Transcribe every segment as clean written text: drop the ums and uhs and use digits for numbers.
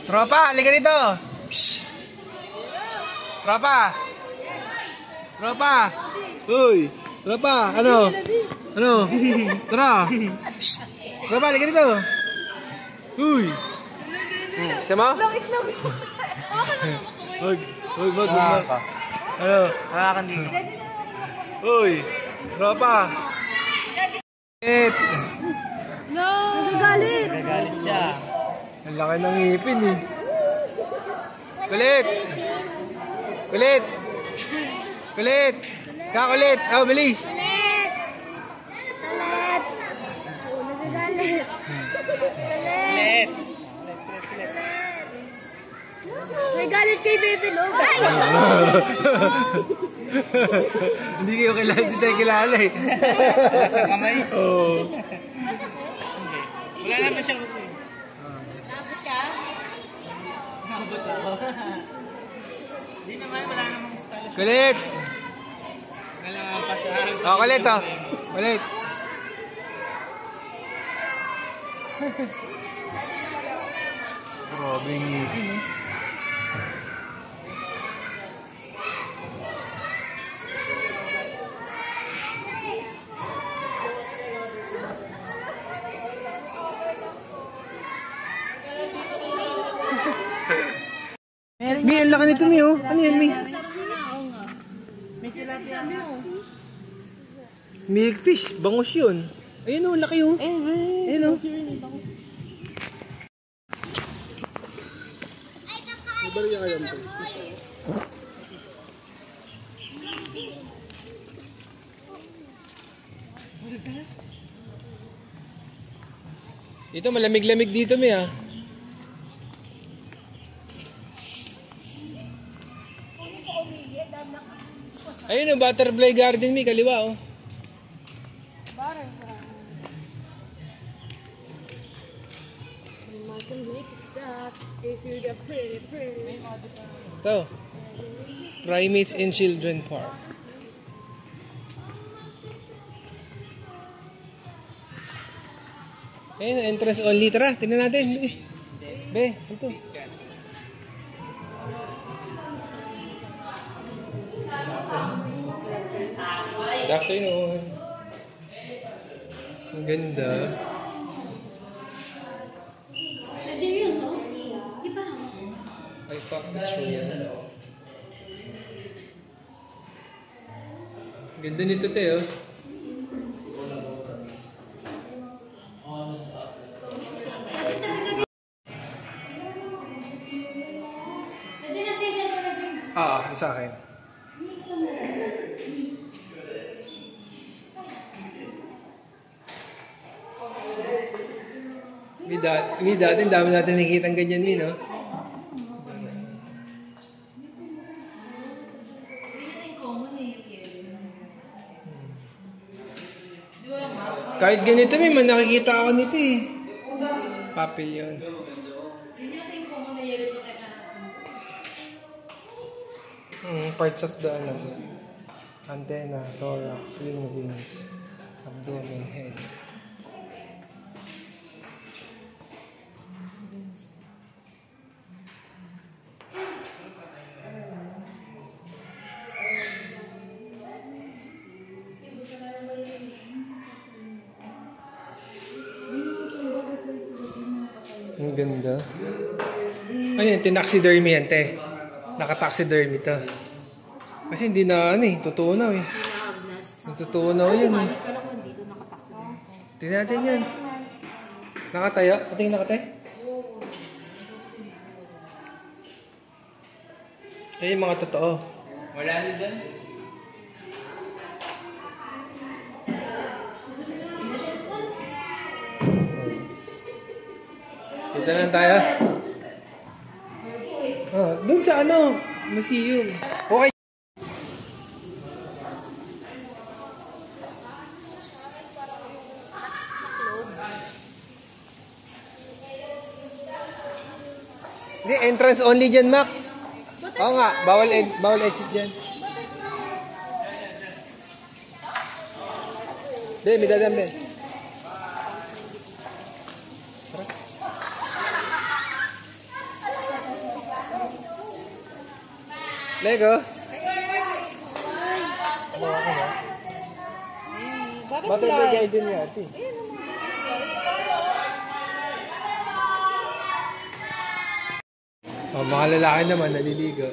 Tropa, halika dito. Shhh. Tropa. Tropa. Uy. Tropa, ano? Ano? Tara. Shhh. Tropa, halika dito. Uy. Sama? Wag. Ano? Hawakan dito. Uy. Tropa. No! Nagagalit! Nagagalit siya. Ang laki ng ngipin eh. Kulit! Kulit! Kulit! Kakulit! Oh, bilis! Kulit! Kulit! Oh, nagagalit! Kulit! May galit kay Baby Log. Hindi kayo kilala, hindi tayo kilala eh. Sa kamay? Oo. Wala naman siyang kukuhin. Nakabot ka? Nakabot ako. Hindi naman, wala namang talas. Kulit! Wala namang pasahan. Oh, kulit oh. Kulit. Grabe yung ngipin eh. Mi, ang laki nito, Mi, oh. Ano yan, Mi? Milkfish. Bangus yun. Ayun, oh. Laki, oh. Ayun, oh. Ito, malamig-lamig dito, Mi, ah. Ayun o, butterfly garden, Mi, kaliwa o. Ito. Primates in Children Park. Ayun, entrance only. Tara, tingnan natin. Be, ito. Good afternoon. Ang ganda. I fucked the tree. Ganda nito, Teo. Sa akin. Mi dati, dami natin nakikita ng ganyan, Mi, no? Kahit ganito, Mi, man nakikita ako nito, eh. Papillon. Parts of the antenna, thorax, wings, abdomen, head. Ang ganda. Ano yan? Tinaxidermy yan, te. Nakataxidermy to. Kasi hindi na, ano eh, tutunaw eh. Tutunaw yun eh. Tingnan natin yan. Nakatayo? Patingin nakatayo? Yan yung mga totoo. Wala nyo dyan? Dito na tayo. Doon sa ano, museum. Okay. Hindi, entrance only dyan, Mac. Oo nga, bawal exit dyan. Hindi, may dadam din. Lego? Bawa ka na. Butterfly garden nga ito. Oh, mga lalaki naman naliligo.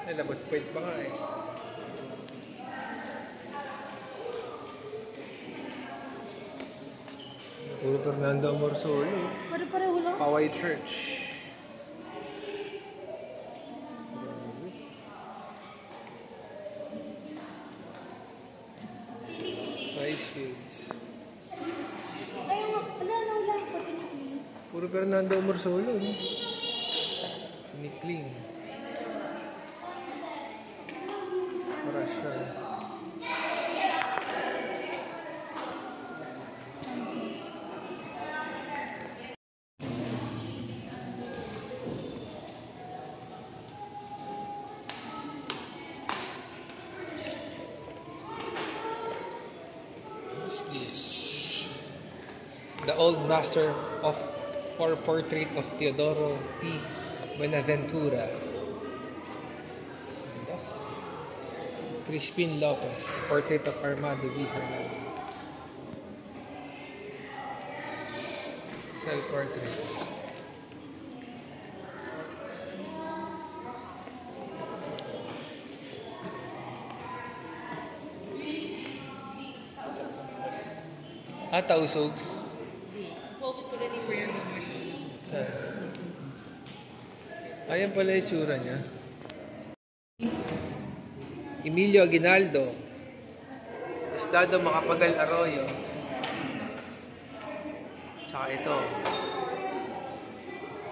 Ay, labas point pa nga eh. Puro Fernando Amorsolo. Pare-pareho lang. Paway Church. Rice fields. Puro Fernando Amorsolo. Nikling. Marasya. What's this? The old master of or portrait of Teodoro P. Buenaventura. Crispin Lopez, portrait of Armando V. Hernando. Self-portrait. Tausog. Focus ko rin yung Fernando Amorsolo. Ayan pala yung tsura niya. Emilio Aguinaldo. Estado Macapagal Arroyo. Saka ito.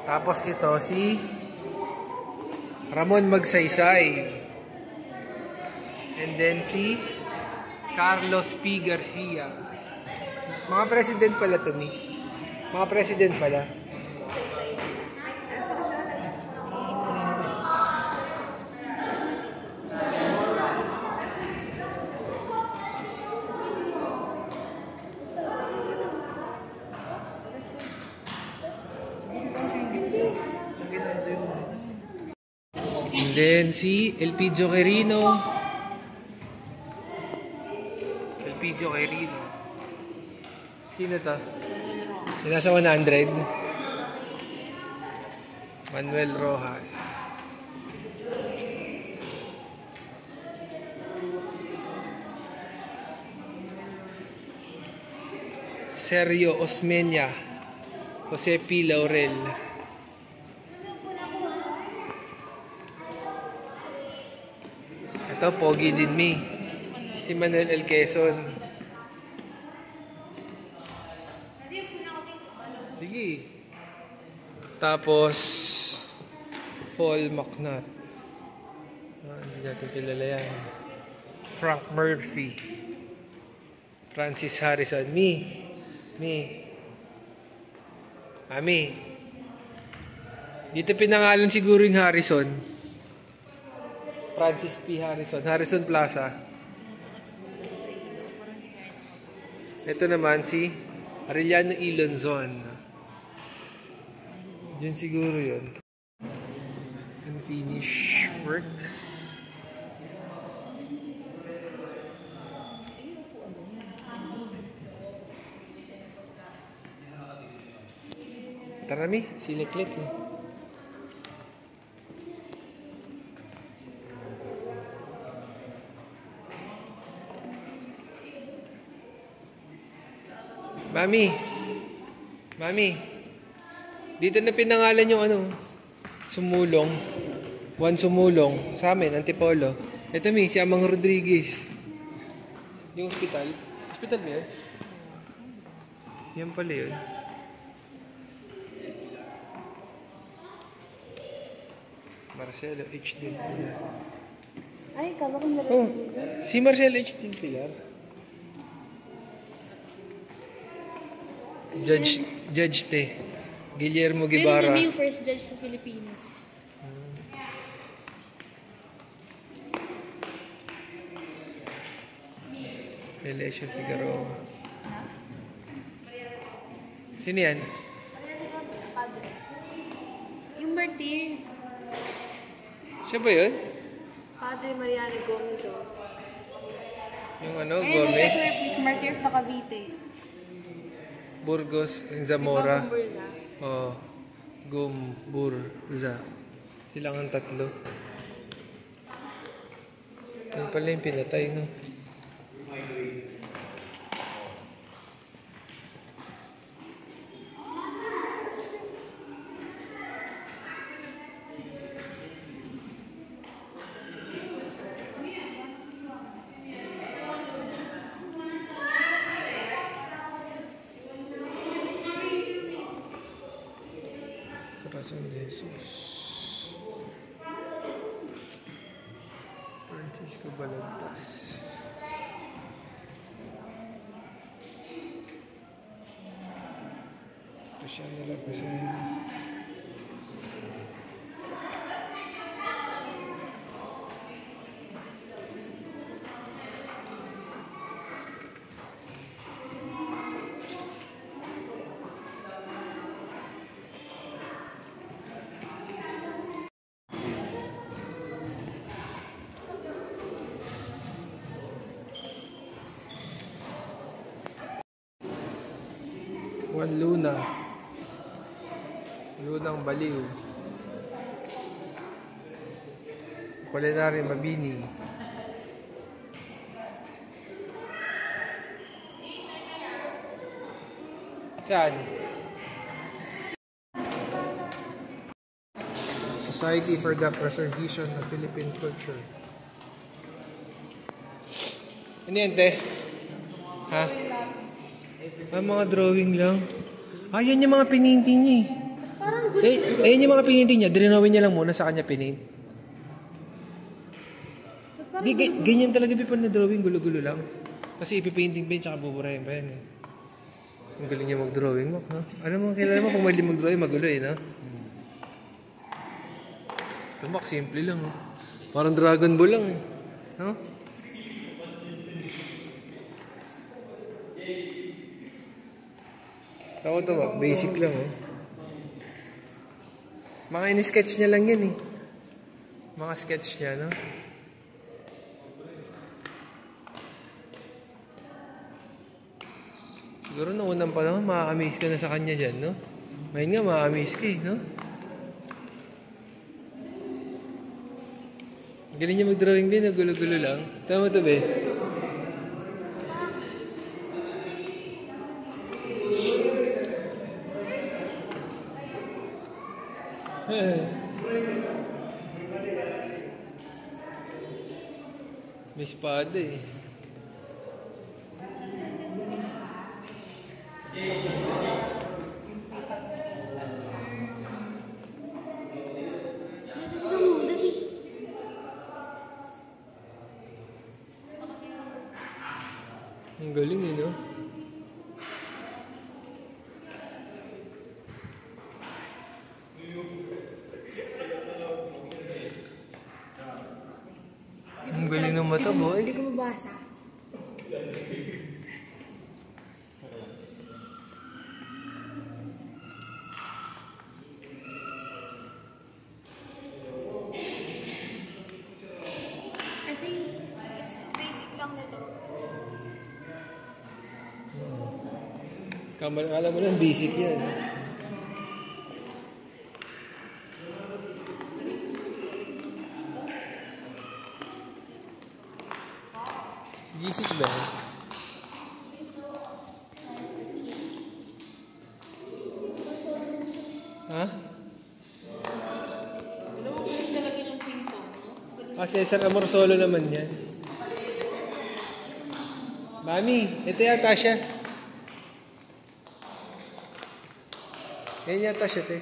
Tapos ito si Ramon Magsaysay. And then si Carlos P. Garcia. Mga president pala to me. Mga president pala. And then si Elpidio Quirino. Elpidio Quirino. Sino to? Yung nasa 100? Manuel Rojas. Sergio Osmeña. Jose P. Laurel. Ito, pogi din mi. Si Manuel L. Quezon. Sige. Tapos, Paul McNutt. Hindi natin kilala yan. Frank Murphy. Francis Harrison. Mi. Dito pinangalan siguro yung Harrison. Francis P. Harrison. Harrison Plaza. Ito naman si Arellano Ilonzon. Yun siguro yun. Unfinished work. Tarami, siliklik. Mami, dito na pinangalan yung sumulong. Juan Sumulong. Sa amin, Antipolo. Ito si Amang Rodriguez. Yung hospital. Hospital ba yan? Yan pala yun. Marcelo H. Del Pilar. Ay, kala ko meron. Si Marcelo H. Del Pilar. Judge Te. Guillermo Guevara. Pero yung first judge sa Pilipinas. Melesio Figueroa. Sino yan? Yung martir. Siya ba yun? Padre Mariano Gomez, oh. Yung ano, Ayun, Gomez? nasa Clear, please. Martyrs na Cavite. Burgos, and Zamora. Oh, Gumburza. Silang ang tatlo. Yun pala yung pinatay, no? Corazon de Jesus. Francisco Balagtas. Cristiano de la Cruz. Juan Luna. Lunang Baliw. Culinary Mabini. Saan? Society for the Preservation of Philippine Culture. Ano yan, te? Ha? Mga drawing lang. Yan yung mga pininting niya eh. Parang good. Ayun yung mga pininting niya. Drinawin niya lang muna sa kanya pinaint. Ganyan talaga people na drawing. Gulo-gulo lang. Kasi ipipainting pa yun tsaka buburahin pa yan eh. Ang galing niya mag-drawing mo. No? Alam mo, kailangan mo kung mali mag-drawing, magulo eh. No? Tumak, simple lang. Oh. Parang Dragon Ball lang eh. No? Ako ito ba? Basic lang, oh. Mga in-sketch niya lang yan, eh. Mga sketch niya, no? Siguro noong unang panahon, ma-amaze ka na sa kanya dyan, no? Ngayon nga, ma-amaze ka, eh, no? Galing niya mag-drawing din, no? Gulo-gulo lang. Tama ito, be? May espada eh. Ang galing eh, no? Ang galing ng mata, boy. Hindi ko mabasa. I think it's too basic lang nito. Alam mo lang, basic yan. Jesus ba? Ha? Alam mo, galing talaga yung pinto, no? Cesar Amorsolo naman yan. Mami, ito yata siya. Yan yata siya, te.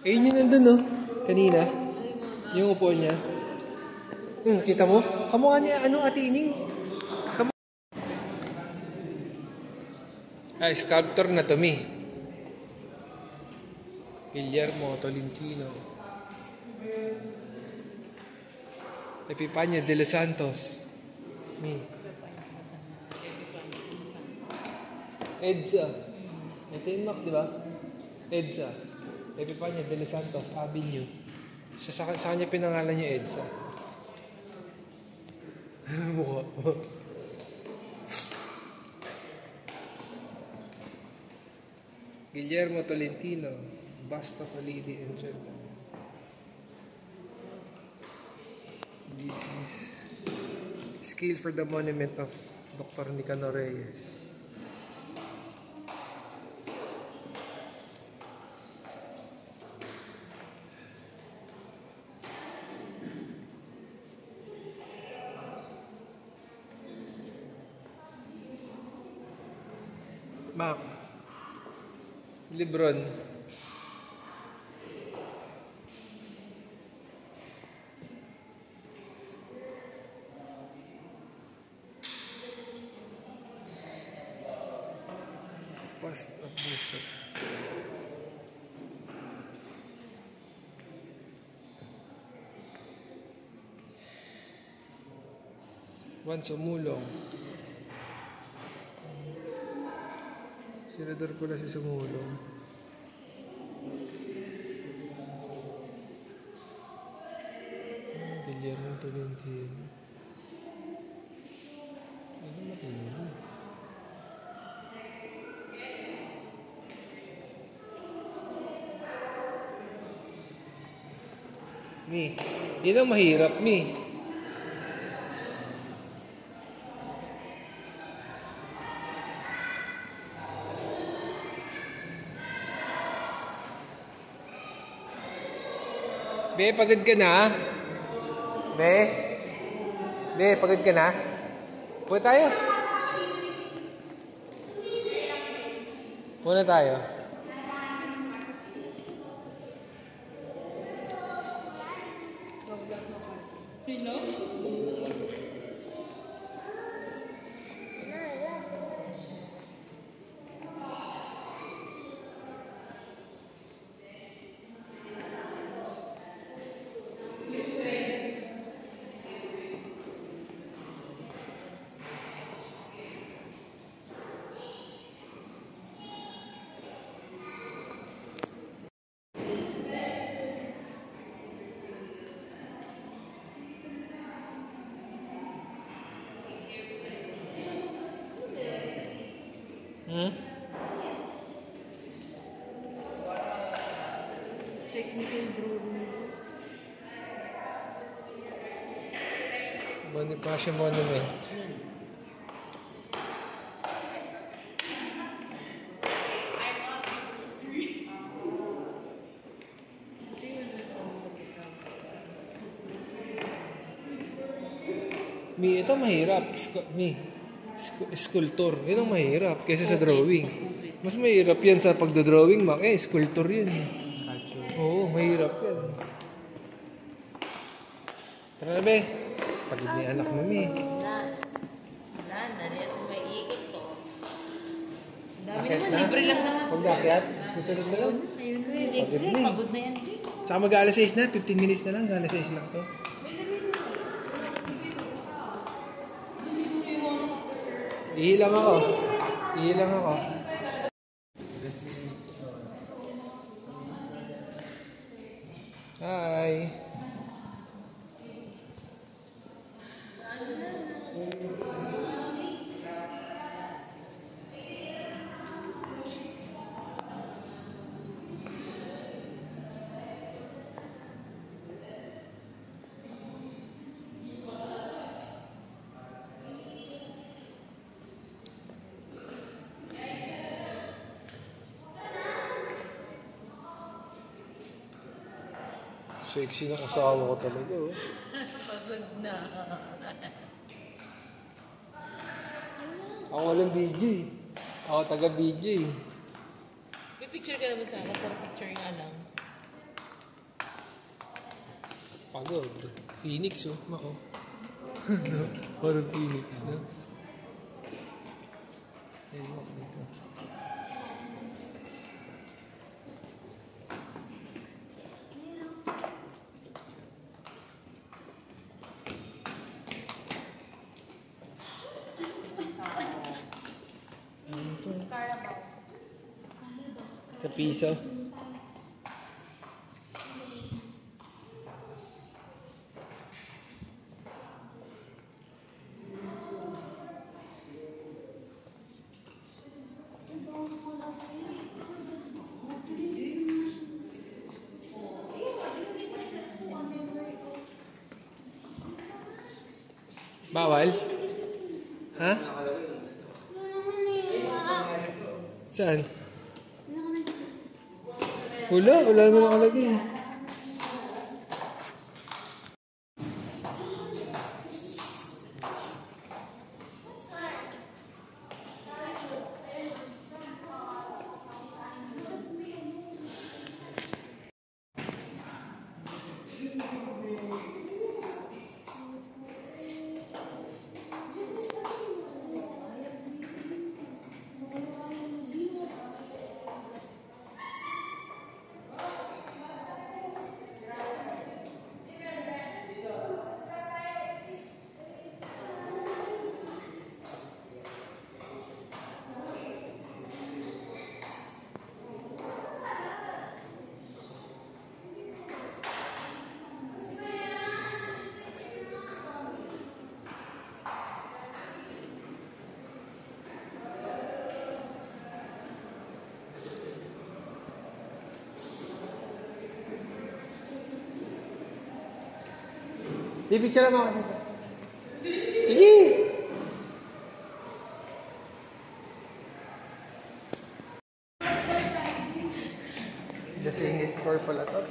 Ayun yung nandun, no? Kanina. Yung upo niya. Kita mo? Kamukha niya, Ate Ining? Sculptor na to, mi. Guillermo Tolentino. Epifanio de los Santos. Mi. EDSA. Ito yung Mac, di ba? EDSA. Epipanya de los Santos Avenue. Sa kanya pinangalan niya EDSA. Mukha. Guillermo Tolentino, bust of a lady and gentleman. This is scale for the monument of Dr. Nicanor Reyes. Mac. Lebron. Past of Booster. Juan Sumulong. Senador pala si Sumulong. Guillermo Tolentino. Ano matino? Mi, yun ang mahirap, Mi. Be, pagod ka na? Be, pagod ka na? Punta tayo. Muna tayo. Hello? Technical drawing. Bonifacio Monument. Mi, ito mahirap. Sculptor. Yun ang mahirap kaysa sa drawing. Mas mahirap yan sa pagdodrawing, Mac. Sculptor yan. Oo, mahirap yan. Tara na, be. Pagod ni anak mo, Mi. Wala na. May ikot to. Dami Akit naman. na? Libre lang naman. Pag nakyat, susunod na lang. Ayun na. Pagod na eh. Pagod na yan. Tsaka mag-alas 6 na, 15 minutes na lang, alas 6 lang to. Ihilang ako. Ihilang ako. Hi. Sexy ng asawa ko talaga, oh. Pagod na. Ako walang BJ. Ako taga BJ. May picture ka naman sa akin. For picture nga lang. Pagod. Phoenix, oh. Mako. Parang Phoenix, no? Ayun, ako dito. Sa piso. Bawal? Ha? Saan? Wala naman nakalagay. Picture mo ako dito. Sige! Dasingit for pala to.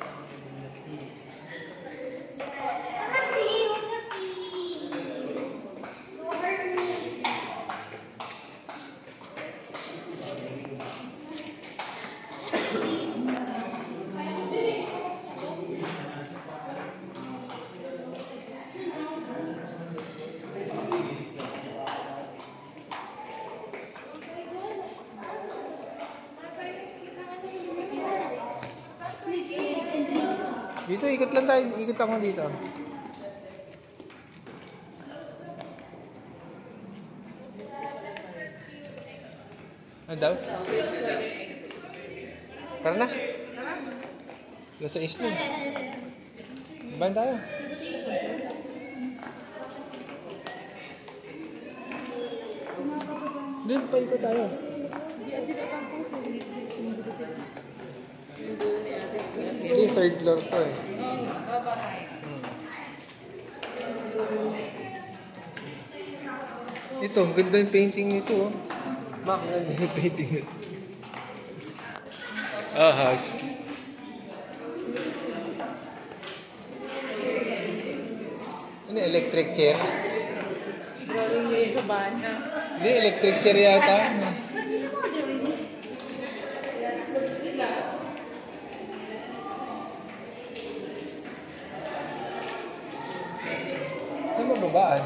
Dito, ikot lang tayo. Ikot ako dito. Ano daw? Tara na. Nasa is na. Bahan tayo. Doon pa ikot tayo. Hindi, third floor to eh. Ito, ang ganda yung painting nito oh. Bakit ganda yung painting nito? Ahas. Ano, electric chair? Drawing mo yun sa bahan na. Hindi, electric chair yata. Saan mababaan?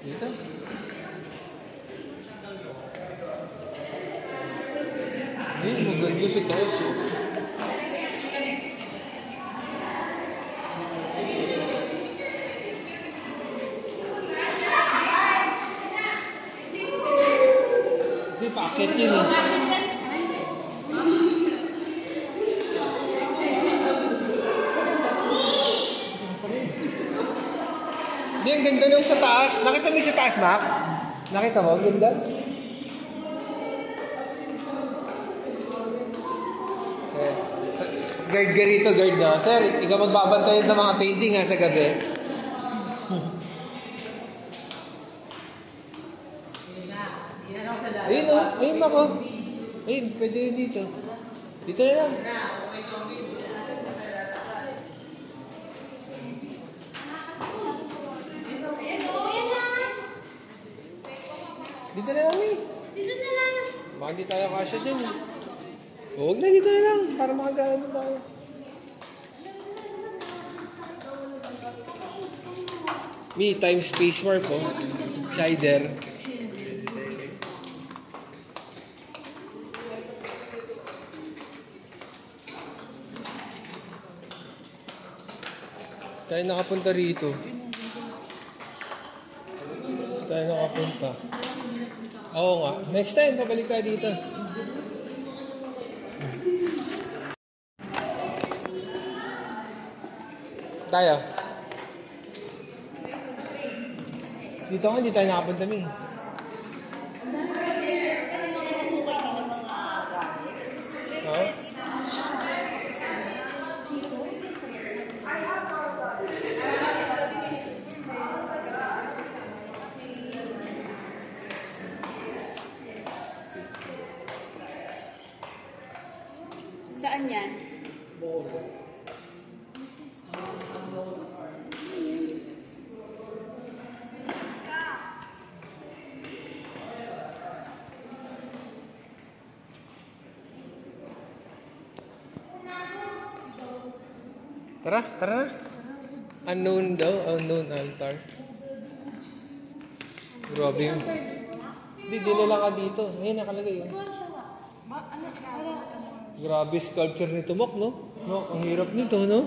Dito? Hindi, maganda sa taas eh. Hindi, paakit yun eh. Hindi, ang ganda nung sa taas. Nakita mo yung sa taas, Mac? Nakita mo? Ang ganda. Guard ka rito, guard na. Sir, ikaw magbabantay ng mga painting ha sa gabi. Ayun o, ayun ako. Ayun, pwede yun dito. Dito na lang. Dito na lang eh. Dito na lang. Baka hindi tayo kasya dyan. Huwag na, dito na lang. Para makagano tayo. Me, time space warp po. Shider. Tayo nakapunta rito. Tayo nakapunta. Oo nga. Next time, pabalik tayo dito. Tayo. Dito nga, hindi tayo nakapunta, Mi. Oo? Saan yan? Tara, tara na. Unknown daw, unknown altar. Grabe yun. Hindi, dinala ka dito. Ayun, nakalagay yun. Grabe sculpture nito, Mok, no? No, ang hirap nito, no?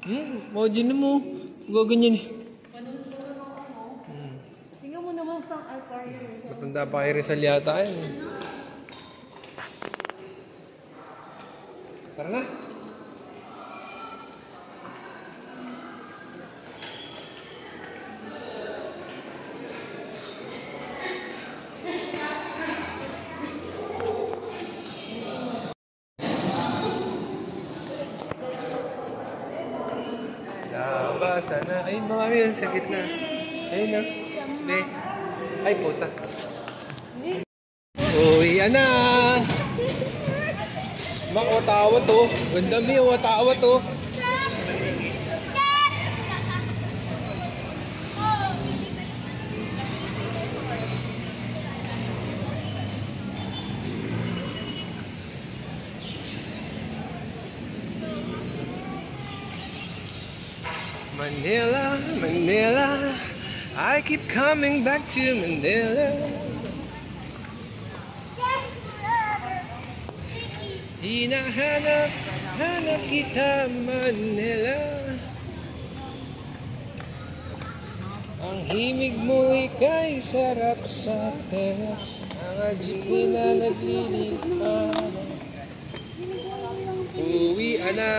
Imagine mo. Gaganyan eh. Tingnan mo naman sa altar yun. Matanda pa kay Rizal yata yan. Tara na. Labasa na. Ayun, mami, yun sa gitna. Ayun na. Hindi. Ay, puta. Uwi na. Mak, watawa to. Ganda mi, watawa to. Manila, Manila, I keep coming back to Manila. Hinahanap, hanap kita Manila. Ang himig mo ika'y sarap sa tenga. Ang jeepney na naglilipad. Uwi na.